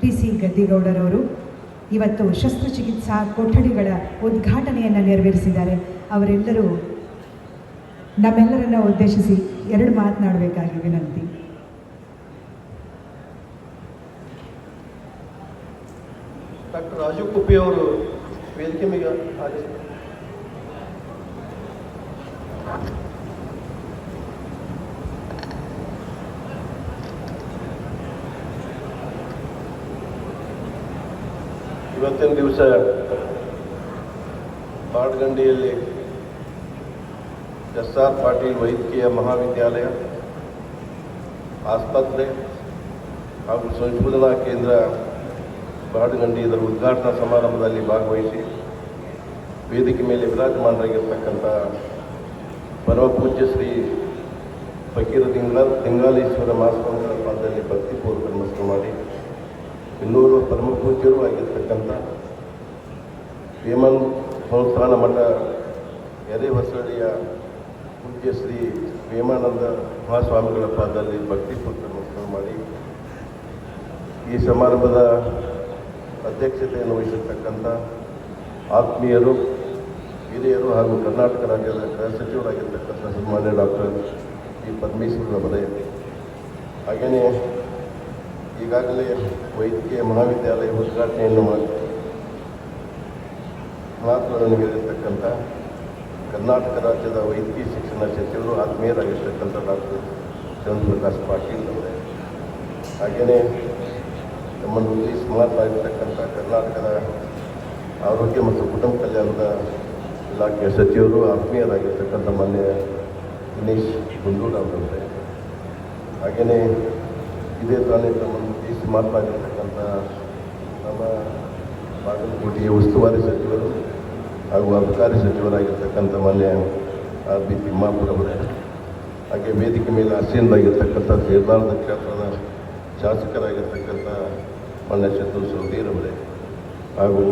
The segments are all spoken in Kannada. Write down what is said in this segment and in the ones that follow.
PC ಗದ್ದಿಗೌಡರವರು ಇವತ್ತು ಶಸ್ತ್ರಚಿಕಿತ್ಸಾ ಕೊಠಡಿಗಳ ಉದ್ಘಾಟನೆಯನ್ನು ನೆರವೇರಿಸಿದ್ದಾರೆ. ಅವರೆಲ್ಲರೂ ನಮ್ಮೆಲ್ಲರನ್ನ ಉದ್ದೇಶಿಸಿ 2 ಮಾತನಾಡಬೇಕಾಗಿ ವಿನಂತಿ. ಡಾಕ್ಟರ್ ರಾಜು ಕುಪ್ಪಿ ಅವರು ವೇದಿಕೆ ಮೇಲೆ ಆಗಮಿಸಿದ್ದಾರೆ. ಇವತ್ತಿನ ದಿವಸ ಬಾಡ್ಗಂಡಿಯಲ್ಲಿ SR ಪಾಟೀಲ್ ವೈದ್ಯಕೀಯ ಮಹಾವಿದ್ಯಾಲಯ, ಆಸ್ಪತ್ರೆ ಹಾಗೂ ಸಂಶೋಧನಾ ಕೇಂದ್ರ ಬಾಡ್ಗಂಡಿ ಇದರ ಉದ್ಘಾಟನಾ ಸಮಾರಂಭದಲ್ಲಿ ಭಾಗವಹಿಸಿ ವೇದಿಕೆ ಮೇಲೆ ವಿರಾಜಮಾನರಾಗಿರ್ತಕ್ಕಂಥ ಪರಮ ಪೂಜ್ಯ ಶ್ರೀ ಫಕೀರ ದಿಂಗಾಲೇಶ್ವರ ಮಹಾಸ್ವಾಮಿಗಳ ಪಾದದಲ್ಲಿ ಭಕ್ತಿಪೂರ್ವಕ ನಮಸ್ಕಾರ ಮಾಡಿ, ಇನ್ನೂರು ಪರಮ ಪೂಜ್ಯರು ಆಗಿರ್ತಕ್ಕಂಥ ವೇಮನ್ ಸಂಸ್ಥಾನ ಮಠ ಎರೆಹೊಸಳ್ಳಿಯ ಪೂಜ್ಯ ಶ್ರೀ ವೇಮಾನಂದ ಮಹಾಸ್ವಾಮಿಗಳ ಪಾದದಲ್ಲಿ ಭಕ್ತಿಪೂರ್ವಕ ನಮಸ್ಕಾರ ಮಾಡಿ, ಈ ಸಮಾರಂಭದ ಅಧ್ಯಕ್ಷತೆಯನ್ನು ವಹಿಸಿರ್ತಕ್ಕಂಥ ಆತ್ಮೀಯರು, ಹಿರಿಯರು ಹಾಗೂ ಕರ್ನಾಟಕ ರಾಜ್ಯದ ಗೃಹ ಸಚಿವರಾಗಿರ್ತಕ್ಕಂಥ ಸನ್ಮಾನ್ಯ ಡಾಕ್ಟರ್ ವಿ ಪರಮೇಶ್ವರ್ ಅವರೇ, ಹಾಗೆಯೇ ಈಗಾಗಲೇ ವೈದ್ಯಕೀಯ ಮಹಾವಿದ್ಯಾಲಯ ಉದ್ಘಾಟನೆಯನ್ನು ಮಾಡಿ ಮಾತುಗಳನ್ನು ಹೇಳಿರ್ತಕ್ಕಂಥ ಕರ್ನಾಟಕ ರಾಜ್ಯದ ವೈದ್ಯಕೀಯ ಶಿಕ್ಷಣ ಸಚಿವರು, ಆತ್ಮೀಯರಾಗಿರ್ತಕ್ಕಂಥ ಡಾಕ್ಟರ್ ಚಂದ್ರಪ್ರಕಾಶ್ ಪಾಟೀಲ್ ಅವರೇ, ಹಾಗೆಯೇ ನಮ್ಮನ್ನು ಉದ್ದೇಶಿಸಿ ಮಾತನಾಡಿರ್ತಕ್ಕಂಥ ಕರ್ನಾಟಕದ ಆರೋಗ್ಯ ಮತ್ತು ಕುಟುಂಬ ಕಲ್ಯಾಣದ ಇಲಾಖೆಯ ಸಚಿವರು, ಆತ್ಮೀಯರಾಗಿರ್ತಕ್ಕಂಥ ಮಾನ್ಯ ದಿನೇಶ್ ಗುಂಡೂರಾವ್ರವರೇ, ಹಾಗೆಯೇ ಇದೇ ತಾನೇ ನಮ್ಮನ್ನು ಉದ್ದೇಶಿಸಿ ಮಾತನಾಡಿರ್ತಕ್ಕಂಥ ನಮ್ಮ ಬಾಗಲಕೋಟೆಯ ಉಸ್ತುವಾರಿ ಸಚಿವರು ಹಾಗೂ ಅಬಕಾರಿ ಸಚಿವರಾಗಿರ್ತಕ್ಕಂಥ ಮಾನ್ಯ R.B. ತಿಮ್ಮಾಪುರವರೇ, ಹಾಗೆ ವೇದಿಕೆ ಮೇಲೆ ಆಸೀನರಾಗಿರ್ತಕ್ಕಂಥ ಸೇರ್ದಾಳದ ಕ್ಷೇತ್ರದ ಶಾಸಕರಾಗಿರ್ತಕ್ಕಂಥ ಮಾನ್ಯ ಶತ್ರು ಸೌದೀರವರೇ, ಹಾಗೂ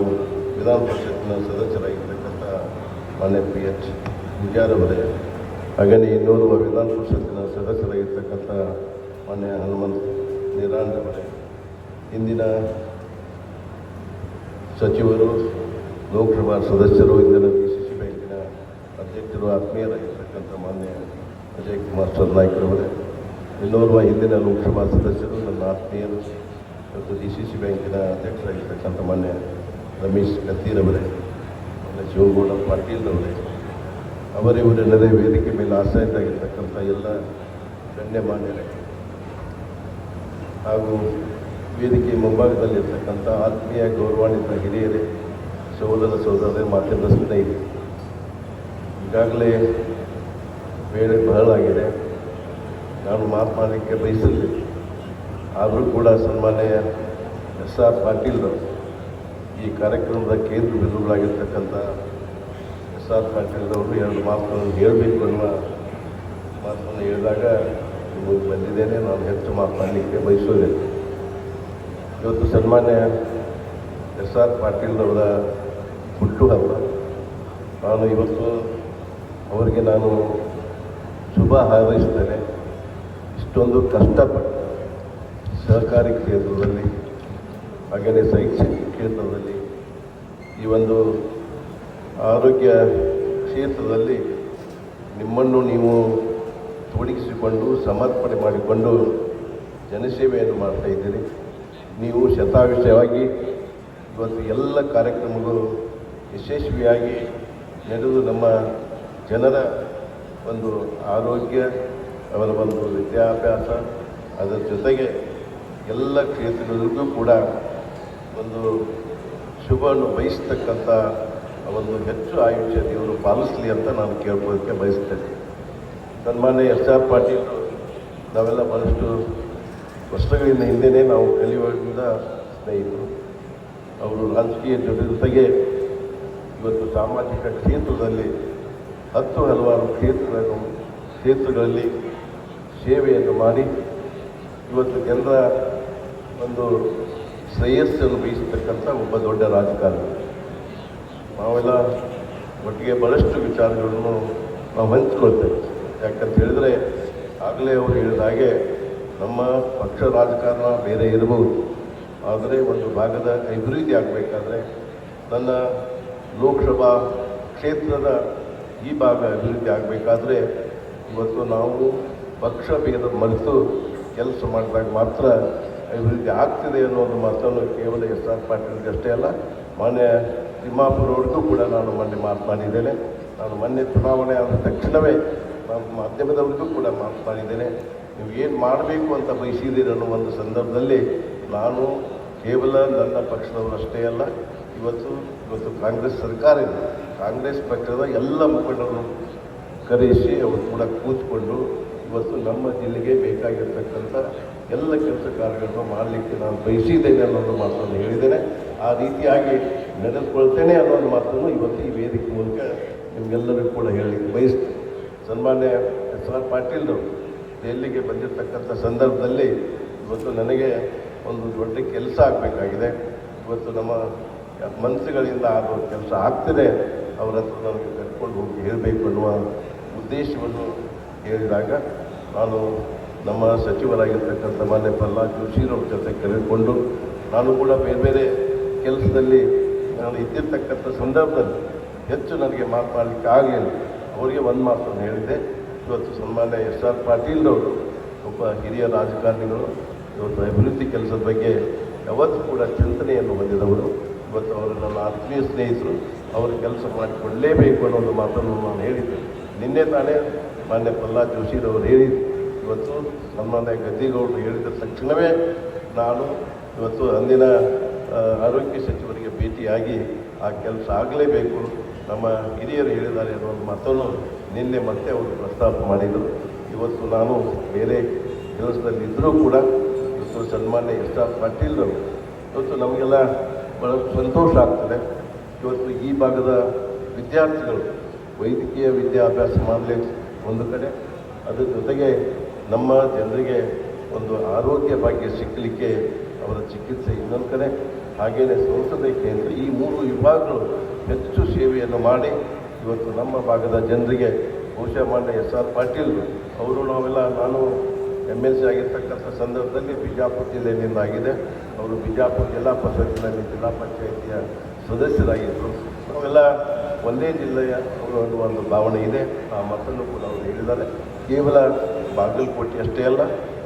ವಿಧಾನ ಪರಿಷತ್ತಿನ ಸದಸ್ಯರಾಗಿರ್ತಕ್ಕಂಥ ಮಾನ್ಯ P.H. ಪೂಜಾರವರೇ, ಹಾಗೆಯೇ ಇನ್ನೋರ್ವ ವಿಧಾನ ಪರಿಷತ್ತಿನ ಸದಸ್ಯರಾಗಿರ್ತಕ್ಕಂಥ ಮಾನ್ಯ ಹನುಮಂತ್ ನಿರಾಂಡವರೇ, ಇಂದಿನ ಸಚಿವರು, ಲೋಕಸಭಾ ಸದಸ್ಯರು, ಇಂದಿನ PCC ಬ್ಯಾಂಕಿನ ಅಧ್ಯಕ್ಷರು, ಆತ್ಮೀಯರಾಗಿರ್ತಕ್ಕಂಥ ಮಾನ್ಯ ಅಜಯ್ ಕುಮಾರ್ ಸರ್ನಾಯ್ಕರವರೇ, ಇನ್ನೋರ್ವ ಹಿಂದಿನ ಲೋಕಸಭಾ ಸದಸ್ಯರು, ನನ್ನ ಆತ್ಮೀಯರು ಮತ್ತು DCC ಬ್ಯಾಂಕಿನ ಅಧ್ಯಕ್ಷರಾಗಿರ್ತಕ್ಕಂಥ ಮಾನ್ಯ ರಮೇಶ್ ಕತ್ತೀರವರೇ, ಮಾನ್ಯ ಶಿವಗೌಡ ಪಾಟೀಲ್ರವರೇ, ಅವರಿವರೆಲ್ಲದೇ ವೇದಿಕೆ ಮೇಲೆ ಆಸಕ್ತರಾಗಿರ್ತಕ್ಕಂಥ ಎಲ್ಲ ಗಣ್ಯಮಾನ್ಯರೇ ಹಾಗೂ ವೇದಿಕೆ ಮುಂಭಾಗದಲ್ಲಿರ್ತಕ್ಕಂಥ ಆತ್ಮೀಯ ಗೌರವಾನ್ವಿತ ಹಿರಿಯರೇ, ಸಹೋದರರೇ, ಮಾಧ್ಯಮದ ಸ್ನೇಹಿತರೆ, ಈಗಾಗಲೇ ವೇಳೆ ಬಹಳಾಗಿದೆ. ನಾನು ಮಾತನಾಡಲಿಕ್ಕೆ ಬಯಸಲಿಲ್ಲ, ಆದರೂ ಕೂಡ ಸನ್ಮಾನ್ಯ SR ಪಾಟೀಲ್ರವರು, ಈ ಕಾರ್ಯಕ್ರಮದ ಕೇಂದ್ರ ಬಿಂದುಗಳಾಗಿರ್ತಕ್ಕಂಥ SR ಪಾಟೀಲ್ರವರು 2 ಮಾತುಗಳನ್ನು ಹೇಳಬೇಕು ಅನ್ನುವ ಮಾತನ್ನು ಹೇಳಿದಾಗ ನಿಮಗೆ ಬಂದಿದ್ದೇನೆ. ನಾನು ಹೆಚ್ಚು ಮಾತನಾಡಲಿಕ್ಕೆ ಬಯಸೋದಿಲ್ಲ. ಇವತ್ತು ಸನ್ಮಾನ್ಯ SR ಪಾಟೀಲ್ರವರ ಹುಟ್ಟುಹಬ್ಬ. ನಾನು ಇವತ್ತು ಅವರಿಗೆ ಶುಭ ಹಾರೈಸ್ತೇನೆ. ಇಷ್ಟೊಂದು ಕಷ್ಟಪಟ್ಟು ಸಹಕಾರಿ ಕ್ಷೇತ್ರದಲ್ಲಿ, ಹಾಗೆಯೇ ಶೈಕ್ಷಣಿಕ ಕ್ಷೇತ್ರದಲ್ಲಿ, ಈ ಒಂದು ಆರೋಗ್ಯ ಕ್ಷೇತ್ರದಲ್ಲಿ ನಿಮ್ಮನ್ನು ನೀವು ತೊಡಗಿಸಿಕೊಂಡು ಸಮರ್ಪಣೆ ಮಾಡಿಕೊಂಡು ಜನಸೇವೆಯನ್ನು ಮಾಡ್ತಾ ಇದ್ದೀರಿ. ನೀವು ಶತಾಯುಷವಾಗಿ ಇವತ್ತು ಎಲ್ಲ ಕಾರ್ಯಕ್ರಮಗಳು ಯಶಸ್ವಿಯಾಗಿ ನಡೆದು ನಮ್ಮ ಜನರ ಒಂದು ಆರೋಗ್ಯ, ಅವರ ಒಂದು ವಿದ್ಯಾಭ್ಯಾಸ, ಅದರ ಜೊತೆಗೆ ಎಲ್ಲ ಕ್ಷೇತ್ರಗಳಿಗೂ ಕೂಡ ಒಂದು ಶುಭವನ್ನು ಬಯಸ್ತಕ್ಕಂಥ ಒಂದು ಹೆಚ್ಚು ಆಯುಷ್ಯ ದೇವರು ಪಾಲಿಸಲಿ ಅಂತ ನಾನು ಕೇಳ್ಕೊಳ್ಳೋಕ್ಕೆ ಬಯಸ್ತೇನೆ. ಸನ್ಮಾನ್ಯ SR ಪಾಟೀಲ್ ನಾವೆಲ್ಲ ಬಹಳಷ್ಟು ವರ್ಷಗಳಿಂದ ಹಿಂದೆಯೇ ನಾವು ಕಲಿಯುವುದರಿಂದ ಸ್ನೇಹಿತರು. ಅವರು ರಾಜಕೀಯ ಜೊತೆಗೆ ಇವತ್ತು ಸಾಮಾಜಿಕ ಕ್ಷೇತ್ರದಲ್ಲಿ ಹಲವಾರು ಕ್ಷೇತ್ರಗಳಲ್ಲಿ ಸೇವೆಯನ್ನು ಮಾಡಿ ಇವತ್ತು ಜನರ ಒಂದು ಶ್ರೇಯಸ್ಸನ್ನು ಬಯಸತಕ್ಕಂಥ ಒಬ್ಬ ದೊಡ್ಡ ರಾಜಕಾರಣಿ. ನಾವೆಲ್ಲ ಒಟ್ಟಿಗೆ ಬಹಳಷ್ಟು ವಿಚಾರಗಳನ್ನು ನಾವು ಹಂಚ್ಕೊಳ್ತೇವೆ. ಯಾಕಂತ ಹೇಳಿದರೆ ಆಗಲೇ ಅವರು ಹೇಳಿದ ಹಾಗೆ ನಮ್ಮ ಪಕ್ಷ ರಾಜಕಾರಣ ಬೇರೆ ಇರಬಹುದು, ಆದರೆ ಒಂದು ಭಾಗದ ಅಭಿವೃದ್ಧಿ ಆಗಬೇಕಾದ್ರೆ ನನ್ನ ಲೋಕಸಭಾ ಕ್ಷೇತ್ರದ ಈ ಭಾಗ ಅಭಿವೃದ್ಧಿ ಆಗಬೇಕಾದ್ರೆ ಇವತ್ತು ನಾವು ಪಕ್ಷ ಭೇದ ಮರೆತು ಕೆಲಸ ಮಾಡಿದಾಗ ಮಾತ್ರ ಅಭಿವೃದ್ಧಿ ಆಗ್ತಿದೆ ಅನ್ನೋದು ಮಾತನ್ನು ಕೇವಲ ಎಸ್ ಆರ್ ಪಾಟೀಲ್ಗೆ ಅಷ್ಟೇ ಅಲ್ಲ, ಮಾನ್ಯ ತಿಮ್ಮಾಪುರವ್ರಿಗೂ ಕೂಡ ನಾನು ಮೊನ್ನೆ ಮಾತನಾಡಿದ್ದೇನೆ. ನಾನು ಮೊನ್ನೆ ಚುನಾವಣೆ ಆದ ತಕ್ಷಣವೇ ನಾನು ಮಾಧ್ಯಮದವರಿಗೂ ಕೂಡ ಮಾತನಾಡಿದ್ದೇನೆ. ನೀವು ಏನು ಮಾಡಬೇಕು ಅಂತ ಬಯಸಿದ್ದೀರಿ ಅನ್ನೋ ಒಂದು ಸಂದರ್ಭದಲ್ಲಿ ನಾನು ಕೇವಲ ನನ್ನ ಪಕ್ಷದವರಷ್ಟೇ ಅಲ್ಲ, ಇವತ್ತು ಕಾಂಗ್ರೆಸ್ ಸರ್ಕಾರ ಇದೆ, ಕಾಂಗ್ರೆಸ್ ಪಕ್ಷದ ಎಲ್ಲ ಮುಖಂಡರನ್ನು ಕರೆಸಿ ಅವರು ಕೂಡ ಕೂತ್ಕೊಂಡು ಇವತ್ತು ನಮ್ಮ ಜಿಲ್ಲೆಗೆ ಬೇಕಾಗಿರ್ತಕ್ಕಂಥ ಎಲ್ಲ ಕೆಲಸ ಕಾರ್ಯಗಳನ್ನು ಮಾಡಲಿಕ್ಕೆ ನಾನು ಬಯಸಿದ್ದೇನೆ ಅನ್ನೋದು ಮಾತನ್ನು ಹೇಳಿದ್ದೇನೆ. ಆ ರೀತಿಯಾಗಿ ನಡೆದುಕೊಳ್ತೇನೆ ಅನ್ನೋದು ಮಾತನ್ನು ಇವತ್ತು ಈ ವೇದಿಕೆ ಮೂಲಕ ನಿಮಗೆಲ್ಲರಿಗೂ ಕೂಡ ಹೇಳಲಿಕ್ಕೆ ಬಯಸ್ತೇನೆ. ಸನ್ಮಾನ್ಯ ಎಸ್ ಆರ್ ಪಾಟೀಲ್ರು ದೆಹಲಿಗೆ ಬಂದಿರತಕ್ಕಂಥ ಸಂದರ್ಭದಲ್ಲಿ ಇವತ್ತು ನನಗೆ ಒಂದು ದೊಡ್ಡ ಕೆಲಸ ಆಗಬೇಕಾಗಿದೆ. ಇವತ್ತು ನಮ್ಮ ಮನಸ್ಸುಗಳಿಂದ ಆಗುವ ಕೆಲಸ ಆಗ್ತದೆ, ಅವರ ಹತ್ರ ನನಗೆ ಕರ್ಕೊಂಡು ಹೋಗಿ ಹೇಳಬೇಕು ಅನ್ನುವ ಉದ್ದೇಶವನ್ನು ಹೇಳಿದಾಗ ನಾನು ನಮ್ಮ ಸಚಿವರಾಗಿರ್ತಕ್ಕಂಥ ಮಾನ್ಯ ಪ್ರಹ್ಲಾದ್ ಜೋಶಿರವ್ರ ಜೊತೆ ಕರೆದುಕೊಂಡು ನಾನು ಕೂಡ ಬೇರೆ ಬೇರೆ ಕೆಲಸದಲ್ಲಿ ನಾನು ಇದ್ದಿರ್ತಕ್ಕಂಥ ಸಂದರ್ಭದಲ್ಲಿ ಹೆಚ್ಚು ನನಗೆ ಮಾತನಾಡಲಿಕ್ಕೆ ಆಗಲಿಲ್ಲ. ಅವರಿಗೆ ಒಂದು ಮಾತನ್ನು ಹೇಳಿದ್ದೆ. ಇವತ್ತು ಸನ್ಮಾನ್ಯ ಎಸ್ ಆರ್ ಪಾಟೀಲ್ರವರು ಒಬ್ಬ ಹಿರಿಯ ರಾಜಕಾರಣಿಗಳು, ಇವತ್ತು ಅಭಿವೃದ್ಧಿ ಕೆಲಸದ ಬಗ್ಗೆ ಯಾವತ್ತೂ ಕೂಡ ಚಿಂತನೆಯನ್ನು ಹೊಂದಿದವರು. ಇವತ್ತು ಅವರು ನನ್ನ ಆತ್ಮೀಯ ಸ್ನೇಹಿತರು, ಅವರು ಕೆಲಸ ಮಾಡಿಕೊಳ್ಳಲೇಬೇಕು ಅನ್ನೋದು ಮಾತನ್ನು ನಾನು ಹೇಳಿದ್ದೆ. ನಿನ್ನೆ ತಾನೇ ಮಾನ್ಯ ಪ್ರಹ್ಲಾದ್ ಜೋಶಿರವರು ಹೇಳಿದ್ದು. ಇವತ್ತು ಸನ್ಮಾನ್ಯ ಗದ್ದಿಗೌಡರು ಹೇಳಿದ ತಕ್ಷಣವೇ ನಾನು ಇವತ್ತು ಅಂದಿನ ಆರೋಗ್ಯ ಸಚಿವರಿಗೆ ಭೇಟಿಯಾಗಿ ಆ ಕೆಲಸ ಆಗಲೇಬೇಕು, ನಮ್ಮ ಹಿರಿಯರು ಹೇಳಿದ್ದಾರೆ ಅನ್ನೋ ಒಂದು ಮಾತನ್ನು ನಿನ್ನೆ ಮತ್ತೆ ಅವರು ಪ್ರಸ್ತಾಪ ಮಾಡಿದರು. ಇವತ್ತು ನಾನು ಬೇರೆ ಕೆಲಸದಲ್ಲಿ ಇದ್ದರೂ ಕೂಡ ಇವತ್ತು ಸನ್ಮಾನ್ಯ ಎಸ್ ಆರ್ ಪಾಟೀಲ್ರು ಇವತ್ತು ನಮಗೆಲ್ಲ ಭಾಳ ಸಂತೋಷ ಆಗ್ತದೆ. ಇವತ್ತು ಈ ಭಾಗದ ವಿದ್ಯಾರ್ಥಿಗಳು ವೈದ್ಯಕೀಯ ವಿದ್ಯಾಭ್ಯಾಸ ಮಾಡಲಿಕ್ಕೆ ಒಂದು ಕಡೆ, ಅದರ ಜೊತೆಗೆ ನಮ್ಮ ಜನರಿಗೆ ಒಂದು ಆರೋಗ್ಯ ಭಾಗ್ಯ ಸಿಕ್ಕಲಿಕ್ಕೆ ಅವರ ಚಿಕಿತ್ಸೆ ಇನ್ನೊಂದು ಕಡೆ, ಹಾಗೆಯೇ ಸಂಸದೀಯ ಕೇಂದ್ರ, ಈ ಮೂರು ವಿಭಾಗಗಳು ಹೆಚ್ಚು ಸೇವೆಯನ್ನು ಮಾಡಿ ಇವತ್ತು ನಮ್ಮ ಭಾಗದ ಜನರಿಗೆ ಬಹುಶಃ ಮಾನ್ಯ ಎಸ್ ಆರ್ ಪಾಟೀಲ್ ಅವರು ನಾನು MLC ಆಗಿರ್ತಕ್ಕಂಥ ಸಂದರ್ಭದಲ್ಲಿ ಬಿಜಾಪುರ ಜಿಲ್ಲೆಯಿಂದ ಆಗಿದೆ. ಅವರು ಬಿಜಾಪುರ ಜಿಲ್ಲಾ ಪರಿಷತ್ತಿನಲ್ಲಿ ಜಿಲ್ಲಾ ಪಂಚಾಯಿತಿಯ ಸದಸ್ಯರಾಗಿದ್ದರು. ನಾವೆಲ್ಲ ಒಂದೇ ಜಿಲ್ಲೆಯ ಅವರು ಅನ್ನುವ ಒಂದು ಭಾವನೆ ಇದೆ. ಆ ಮಾತನ್ನು ಕೂಡ ಅವರು ಹೇಳಿದ್ದಾರೆ. ಕೇವಲ ಬಾಗಲಕೋಟೆ ಅಷ್ಟೇ ಅಲ್ಲ,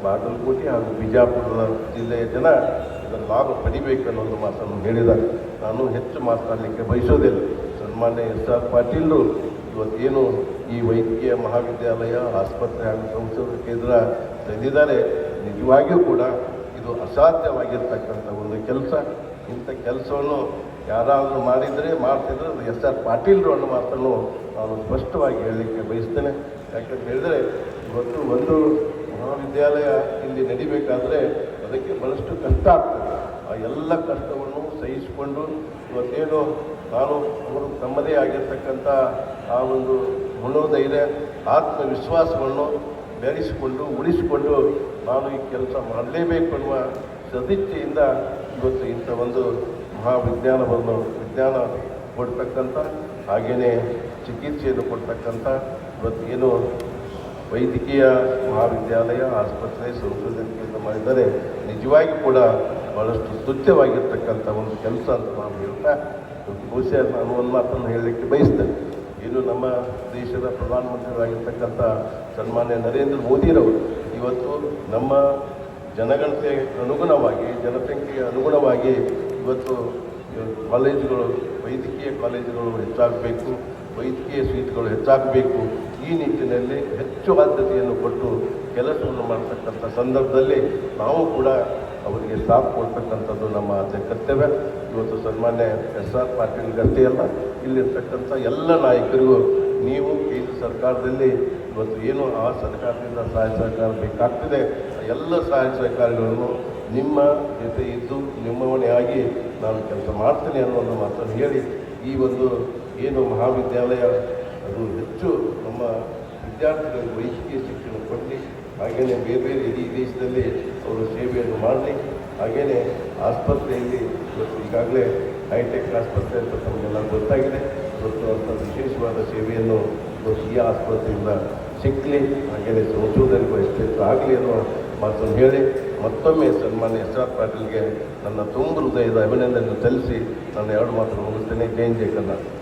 ಬಾಗಲಕೋಟೆ ಹಾಗೂ ಬಿಜಾಪುರದ ಜಿಲ್ಲೆಯ ಜನ ಇದನ್ನು ಲಾಭ ಪಡಿಬೇಕು ಅನ್ನೋದು ಮಾತನ್ನು ಹೇಳಿದ್ದಾರೆ. ನಾನು ಹೆಚ್ಚು ಮಾತನಾಡಲಿಕ್ಕೆ ಬಯಸೋದಿಲ್ಲ. ಸನ್ಮಾನ್ಯ ಎಸ್ ಆರ್ ಪಾಟೀಲ್ರು ಇವತ್ತೇನು ಈ ವೈದ್ಯಕೀಯ ಮಹಾವಿದ್ಯಾಲಯ, ಆಸ್ಪತ್ರೆ ಹಾಗೂ ಸಂಶೋಧನಾ ಕೇಂದ್ರ ತಂದಿದ್ದಾರೆ, ನಿಜವಾಗಿಯೂ ಕೂಡ ಇದು ಅಸಾಧ್ಯವಾಗಿರ್ತಕ್ಕಂಥ ಒಂದು ಕೆಲಸ. ಇಂಥ ಕೆಲಸವನ್ನು ಯಾರಾದರೂ ಮಾಡ್ತಿದ್ರೆ ಅದು ಎಸ್ ಆರ್ ಪಾಟೀಲ್ರು ಅನ್ನೋ ಮಾತನ್ನು ನಾನು ಸ್ಪಷ್ಟವಾಗಿ ಹೇಳಲಿಕ್ಕೆ ಬಯಸ್ತೇನೆ. ಯಾಕಂತ ಹೇಳಿದರೆ ಇವತ್ತು ಒಂದು ಮಹಾವಿದ್ಯಾಲಯ ಇಲ್ಲಿ ನಡಿಬೇಕಾದ್ರೆ ಅದಕ್ಕೆ ಬಹಳಷ್ಟು ಕಷ್ಟ ಆಗ್ತದೆ. ಆ ಎಲ್ಲ ಕಷ್ಟವನ್ನು ಸಹಿಸಿಕೊಂಡು ಇವತ್ತೇನು ನಾನು ಅವರು ತಮ್ಮದೇ ಆಗಿರ್ತಕ್ಕಂಥ ಆ ಒಂದು ಮನೋಧೈರ್ಯ, ಆತ್ಮವಿಶ್ವಾಸವನ್ನು ಬೆಳೆಸಿಕೊಂಡು ಉಳಿಸಿಕೊಂಡು ನಾನು ಈ ಕೆಲಸ ಮಾಡಲೇಬೇಕು ಅನ್ನುವ ಸದಿಚ್ಛೆಯಿಂದ ಇವತ್ತು ಇಂಥ ಒಂದು ವಿಜ್ಞಾನ ಕೊಡ್ತಕ್ಕಂಥ, ಹಾಗೆಯೇ ಚಿಕಿತ್ಸೆಯನ್ನು ಕೊಡ್ತಕ್ಕಂಥ ಇವತ್ತು ಏನು ವೈದ್ಯಕೀಯ ಮಹಾವಿದ್ಯಾಲಯ, ಆಸ್ಪತ್ರೆ, ಸಂಶೋಧನಾ ಕೇಂದ್ರ ಮಾಡಿದರೆ ನಿಜವಾಗಿ ಕೂಡ ಭಾಳಷ್ಟು ತುಚ್ಛವಾಗಿರ್ತಕ್ಕಂಥ ಒಂದು ಕೆಲಸ ಅಂತ ನಾನು ಹೇಳ್ತಾ ಬಹುಶಃ ನಾನು ಒಂದು ಮಾತನ್ನು ಹೇಳಲಿಕ್ಕೆ ಬಯಸ್ತೇನೆ. ಏನು ನಮ್ಮ ದೇಶದ ಪ್ರಧಾನಮಂತ್ರಿಗಳಾಗಿರ್ತಕ್ಕಂಥ ಸನ್ಮಾನ್ಯ ನರೇಂದ್ರ ಮೋದಿರವರು ಇವತ್ತು ನಮ್ಮ ಜನಗಣತಿಗೆ ಅನುಗುಣವಾಗಿ, ಜನಸಂಖ್ಯೆಗೆ ಅನುಗುಣವಾಗಿ ಇವತ್ತು ಕಾಲೇಜುಗಳು, ವೈದ್ಯಕೀಯ ಕಾಲೇಜುಗಳು ಹೆಚ್ಚಾಗಬೇಕು, ವೈದ್ಯಕೀಯ ಸೀಟ್ಗಳು ಹೆಚ್ಚಾಗಬೇಕು, ಈ ನಿಟ್ಟಿನಲ್ಲಿ ಹೆಚ್ಚು ಆದ್ಯತೆಯನ್ನು ಕೊಟ್ಟು ಕೆಲಸವನ್ನು ಮಾಡ್ತಕ್ಕಂಥ ಸಂದರ್ಭದಲ್ಲಿ ನಾವು ಕೂಡ ಅವರಿಗೆ ಸಾಥ್ ಕೊಡ್ತಕ್ಕಂಥದ್ದು ನಮ್ಮ ಆದ್ಯ ಕರ್ತವ್ಯ. ಇವತ್ತು ಸನ್ಮಾನ್ಯ ಎಸ್ ಆರ್ ಪಾಟೀಲ್ಗಷ್ಟೇ ಅಲ್ಲ, ಇಲ್ಲಿರ್ತಕ್ಕಂಥ ಎಲ್ಲ ನಾಯಕರಿಗೂ ನೀವು ಕೇಂದ್ರ ಸರ್ಕಾರದಲ್ಲಿ ಇವತ್ತು ಏನು ಆ ಸರ್ಕಾರದಿಂದ ಸಹಾಯ ಸಹಕಾರ ಬೇಕಾಗ್ತದೆ, ಎಲ್ಲ ಸಹಾಯ ಸಹಕಾರಗಳನ್ನು ನಿಮ್ಮ ಜೊತೆ ಇದ್ದು ನಿಮ್ಮವಣೆಯಾಗಿ ನಾನು ಕೆಲಸ ಮಾಡ್ತೇನೆ ಅನ್ನೋ ಮಾತನ್ನು ಹೇಳಿ, ಈ ಒಂದು ಏನು ಮಹಾವಿದ್ಯಾಲಯ ಅದು ಹೆಚ್ಚು ನಮ್ಮ ವಿದ್ಯಾರ್ಥಿಗಳಿಗೆ ವೈದ್ಯಕೀಯ ಶಿಕ್ಷಣ ಕೊಡಲಿ, ಹಾಗೆಯೇ ಬೇರೆ ಬೇರೆ ಇಡೀ ದೇಶದಲ್ಲಿ ಅವರು ಸೇವೆಯನ್ನು ಮಾಡಲಿ, ಹಾಗೆಯೇ ಆಸ್ಪತ್ರೆಯಲ್ಲಿ ಇವತ್ತು ಈಗಾಗಲೇ ಹೈಟೆಕ್ ಆಸ್ಪತ್ರೆ ಅಂತ ತಮಗೆಲ್ಲ ಗೊತ್ತಾಗಿದೆ. ಇವತ್ತು ಅಂಥ ವಿಶೇಷವಾದ ಸೇವೆಯನ್ನು ಇವತ್ತು ಈ ಆಸ್ಪತ್ರೆಯಿಂದ ಸಿಕ್ಕಲಿ, ಹಾಗೆಯೇ ಸಂಶೋಧನೆಗೂ ಹೆಚ್ಚೆಚ್ಚು ಆಗಲಿ ಅನ್ನೋ ಮಾತನ್ನು ಹೇಳಿ ಮತ್ತೊಮ್ಮೆ ಸನ್ಮಾನ್ಯ ಎಸ್ ಆರ್ ಪಾಟೀಲ್ಗೆ ನನ್ನ ತುಂಬ ಹೃದಯದ ಅಭಿನಂದನೆ ಸಲ್ಲಿಸಿ ನನ್ನ ಎರಡು ಮಾತನ್ನು ಮುಗಿಸ್ತೇನೆ. ಜೈ ಜೈ ಕರ್ನಾಟಕ.